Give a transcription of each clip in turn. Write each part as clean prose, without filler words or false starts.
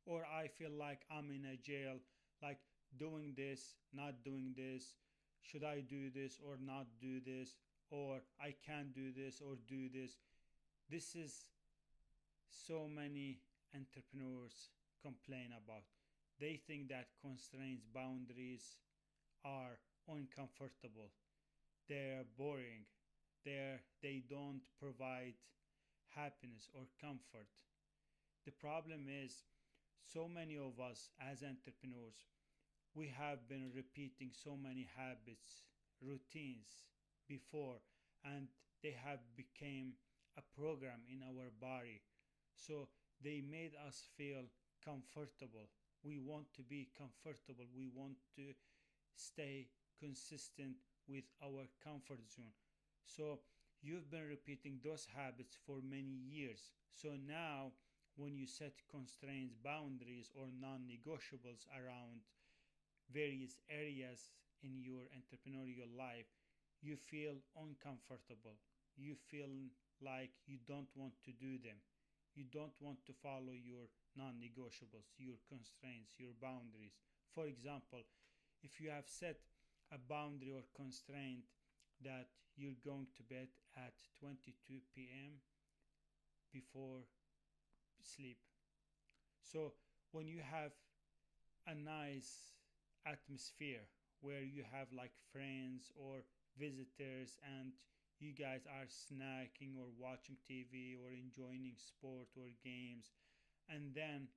or I feel like I'm in a jail, like doing this, not doing this, should I do this or not do this, or I can't do this or do this. This is so many entrepreneurs complain about. They think that constraints, boundaries are uncomfortable, they're boring, they don't provide happiness or comfort. The problem is, so many of us as entrepreneurs, we have been repeating so many habits, routines before, and they have become a program in our body. So they made us feel comfortable. We want to be comfortable. We want to stay consistent with our comfort zone. So you've been repeating those habits for many years. So now, when you set constraints, boundaries, or non negotiables around various areas in your entrepreneurial life, you feel uncomfortable. You feel like you don't want to do them. You don't want to follow your non negotiables, your constraints, your boundaries. For example, if you have set a boundary or constraint that you're going to bed at 22 p.m. before sleep. So when you have a nice atmosphere where you have like friends or visitors and you guys are snacking or watching TV or enjoying sport or games, and then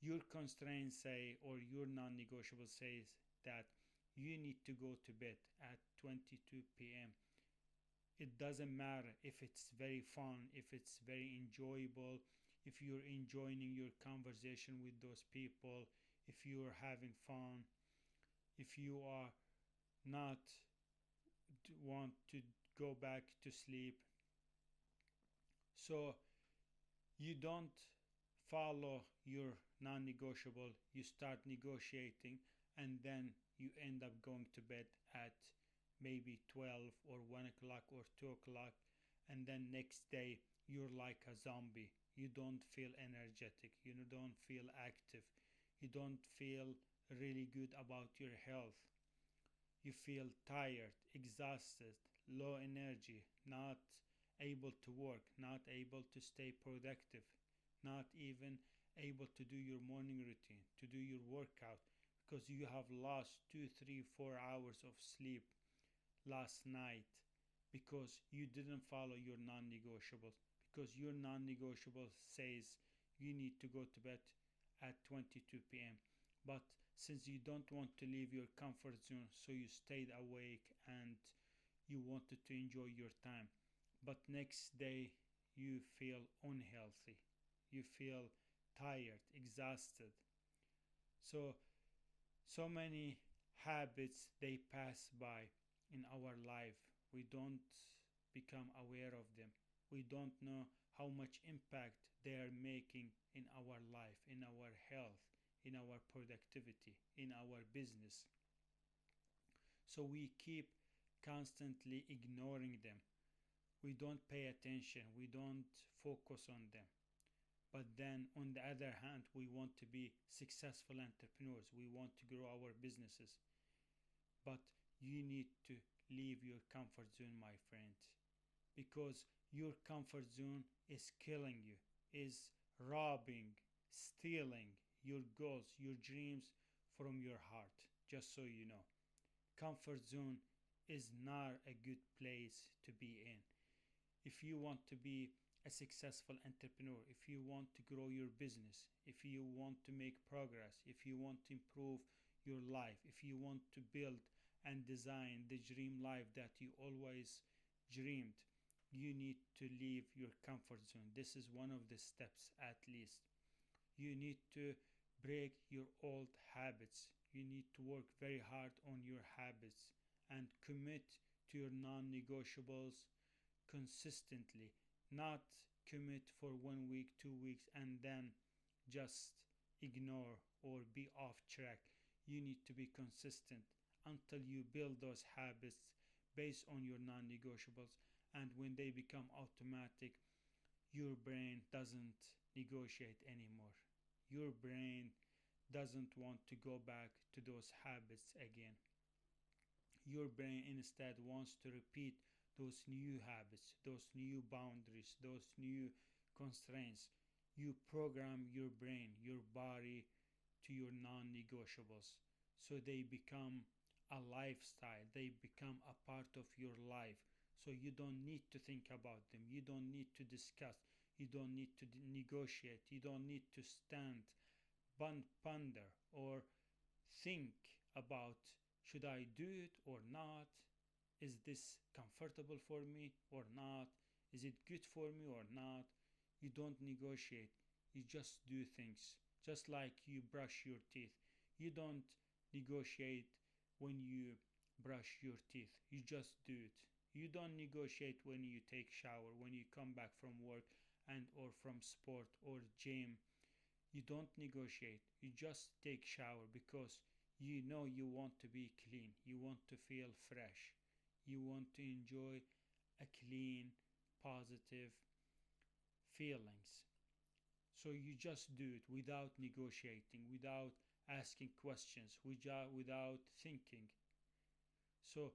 your constraints say, or your non-negotiable says that you need to go to bed at 22 p.m. It doesn't matter if it's very fun, if it's very enjoyable, if you're enjoying your conversation with those people, if you're having fun, if you are not want to go back to sleep. So you don't follow your non-negotiable, you start negotiating, and then you end up going to bed at maybe 12 or 1 o'clock or 2 o'clock, and then next day you're like a zombie. You don't feel energetic, you don't feel active, you don't feel really good about your health. You feel tired, exhausted, low energy, not able to work, not able to stay productive, not even able to do your morning routine, to do your workout, because you have lost 2, 3, 4 hours of sleep last night because you didn't follow your non negotiables, because your non negotiable says you need to go to bed at 22 p.m. But since you don't want to leave your comfort zone, so you stayed awake and you wanted to enjoy your time. But next day you feel unhealthy. You feel tired, exhausted. So so many habits they pass by in our life. We don't become aware of them. We don't know how much impact they are making in our life, in our health, in our productivity, in our business. So we keep constantly ignoring them. We don't pay attention. We don't focus on them. But then, on the other hand, we want to be successful entrepreneurs. We want to grow our businesses. But you need to leave your comfort zone, my friend, because your comfort zone is killing you, is robbing, stealing your goals, your dreams from your heart. Just so you know, comfort zone is not a good place to be in. If you want to be a successful entrepreneur, if you want to grow your business, if you want to make progress, if you want to improve your life, if you want to build and design the dream life that you always dreamed, you need to leave your comfort zone. This is one of the steps, at least. You need to break your old habits. You need to work very hard on your habits and commit to your non negotiables consistently, not commit for 1 week, 2 weeks, and then just ignore or be off track. You need to be consistent until you build those habits based on your non negotiables. And when they become automatic, your brain doesn't negotiate anymore. Your brain doesn't want to go back to those habits again. Your brain instead wants to repeat those new habits, those new boundaries, those new constraints. You program your brain, your body, to your non negotiables. So they become a lifestyle, they become a part of your life. So you don't need to think about them, you don't need to discuss, you don't need to negotiate, you don't need to stand, ponder, or think about, should I do it or not? Is this comfortable for me or not? Is it good for me or not? You don't negotiate, you just do things. Just like you brush your teeth, you don't negotiate when you brush your teeth, you just do it. You don't negotiate when you take shower, when you come back from work and or from sport or gym. You don't negotiate, you just take shower because you know you want to be clean, you want to feel fresh, you want to enjoy a clean, positive feelings. So you just do it without negotiating, without asking questions, without thinking. So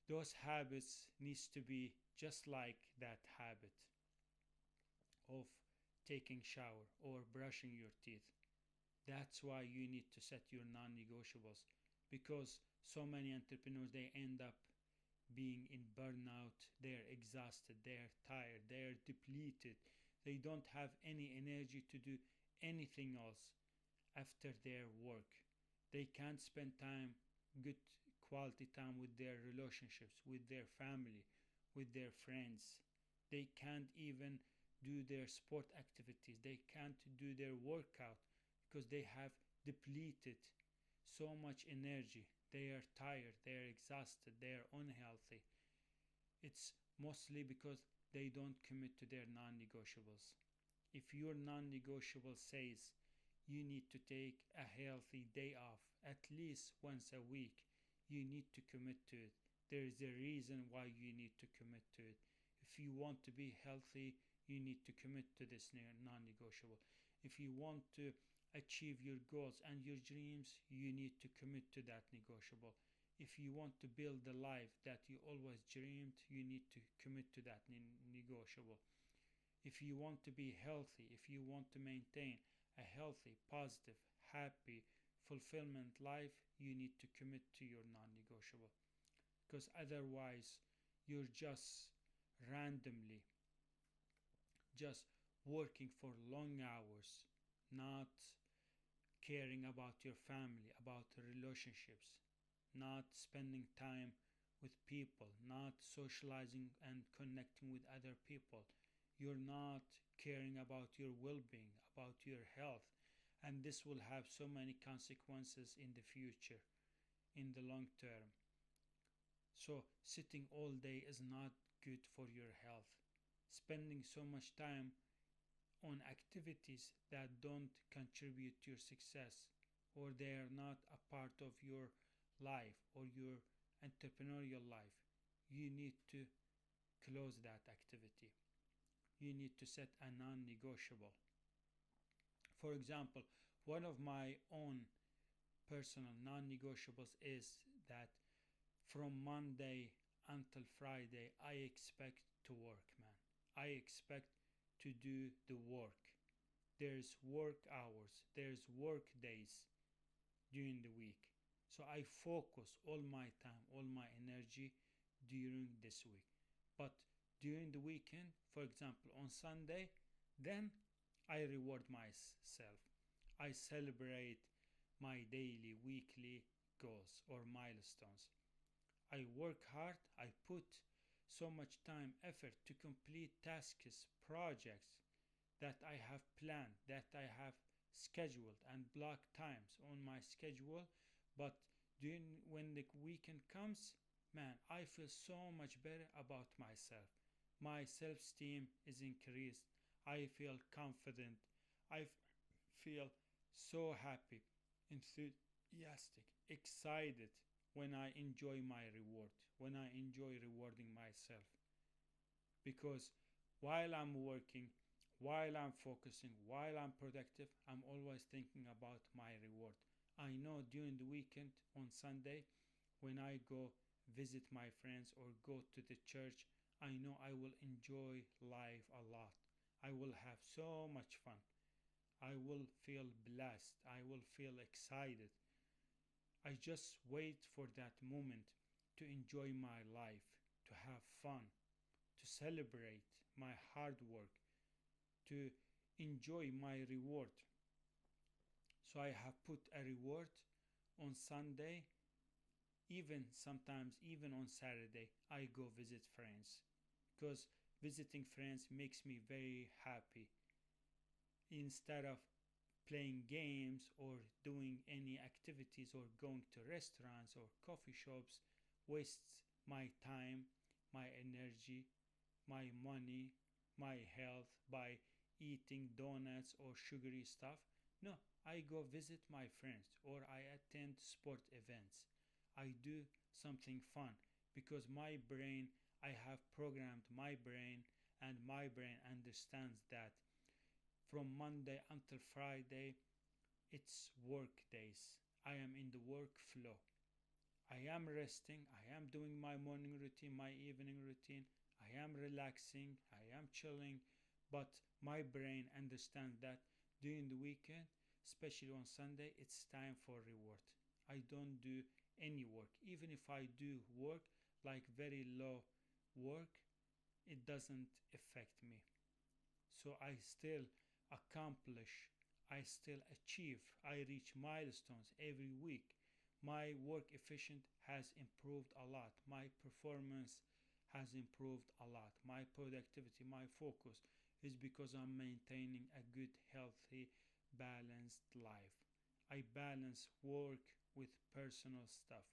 those habits needs to be just like that habit of taking shower or brushing your teeth. That's why you need to set your non-negotiables, because so many entrepreneurs, they end up being in burnout, they're exhausted, they're tired, they're depleted, they don't have any energy to do anything else after their work. They can't spend time, good quality time with their relationships, with their family, with their friends. They can't even do their sport activities, they can't do their workout because they have depleted so much energy. They are tired, they are exhausted, they are unhealthy. It's mostly because they don't commit to their non negotiables. If your non negotiable says you need to take a healthy day off at least once a week, you need to commit to it. There is a reason why you need to commit to it. If you want to be healthy, you need to commit to this non negotiable. If you want to achieve your goals and your dreams, you need to commit to that negotiable. If you want to build the life that you always dreamed, you need to commit to that negotiable. If you want to be healthy, if you want to maintain a healthy, positive, happy, fulfillment life, you need to commit to your non negotiable. Because otherwise, you're just randomly just working for long hours, not caring about your family, about relationships, not spending time with people, not socializing and connecting with other people. You're not caring about your well being, about your health, and this will have so many consequences in the future, in the long term. So, sitting all day is not good for your health. Spending so much time on activities that don't contribute to your success, or they are not a part of your life or your entrepreneurial life, you need to close that activity. You need to set a non negotiable. For example, one of my own personal non negotiables is that from Monday until Friday, I expect to work, man. I expect to do the work. There's work hours, there's work days during the week. So I focus all my time, all my energy during this week. But during the weekend, for example, on Sunday, then I reward myself. I celebrate my daily, weekly goals or milestones. I work hard, I put so much time, effort to complete tasks, projects that I have planned, that I have scheduled and blocked times on my schedule. But during when the weekend comes, man, I feel so much better about myself. My self-esteem is increased. I feel confident. I feel so happy, enthusiastic, excited when I enjoy my reward, when I enjoy rewarding myself. Because while I'm working, while I'm focusing, while I'm productive, I'm always thinking about my reward. I know during the weekend on Sunday, when I go visit my friends or go to the church, I know I will enjoy life a lot. I will have so much fun. I will feel blessed. I will feel excited. I just wait for that moment to enjoy my life, to have fun, to celebrate my hard work, to enjoy my reward. So I have put a reward on Sunday, even sometimes, even on Saturday, I go visit friends because visiting friends makes me very happy. Instead of playing games or doing any activities or going to restaurants or coffee shops, wastes my time, my energy, my money, my health by eating donuts or sugary stuff. No, I go visit my friends or I attend sport events. I do something fun because my brain, I have programmed my brain, and my brain understands that from Monday until Friday it's work days. I am in the work flow. I am resting, I am doing my morning routine, my evening routine, I am relaxing, I am chilling, but my brain understands that during the weekend, especially on Sunday, it's time for reward. I don't do any work. Even if I do work, like very low work, it doesn't affect me. So I still accomplish, I still achieve, I reach milestones every week. My work efficient has improved a lot. My performance has improved a lot. My productivity, my focus is because I'm maintaining a good, healthy, balanced life. I balance work with personal stuff.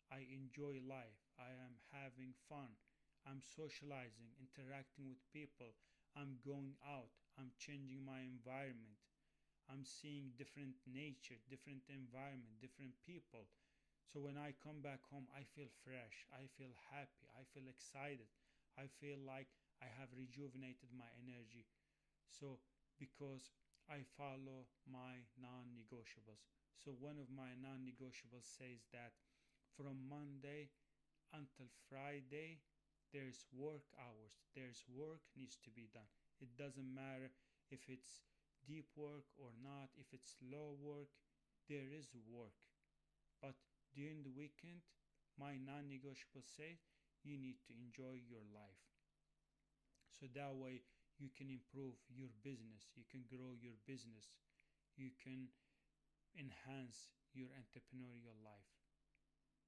I enjoy life. I am having fun. I'm socializing, interacting with people. I'm going out. I'm changing my environment. I'm seeing different nature, different environment, different people. So when I come back home, I feel fresh. I feel happy. I feel excited. I feel like I have rejuvenated my energy. So because I follow my non-negotiables. So one of my non-negotiables says that from Monday until Friday, there's work hours. There's work needs to be done. It doesn't matter if it's deep work or not, if it's low work, there is work. But during the weekend, my non-negotiable say you need to enjoy your life. So that way you can improve your business, you can grow your business, you can enhance your entrepreneurial life.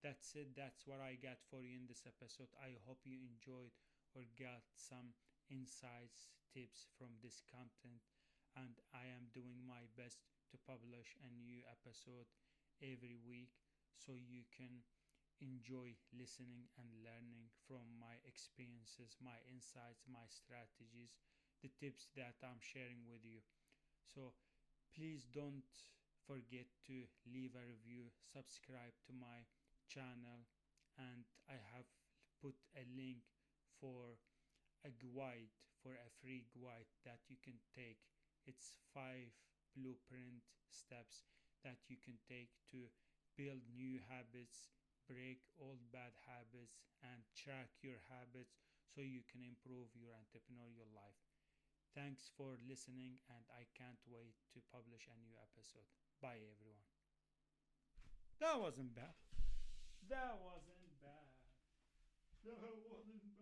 That's it. That's what I got for you in this episode. I hope you enjoyed or got some insights, tips from this content. And I am doing my best to publish a new episode every week so you can enjoy listening and learning from my experiences, my insights, my strategies, the tips that I'm sharing with you. So please don't forget to leave a review, subscribe to my channel, and I have put a link for a guide, for a free guide that you can take. It's 5 blueprint steps that you can take to build new habits, break old bad habits, and track your habits so you can improve your entrepreneurial life. Thanks for listening, and I can't wait to publish a new episode. Bye, everyone. That wasn't bad. That wasn't bad. That wasn't bad.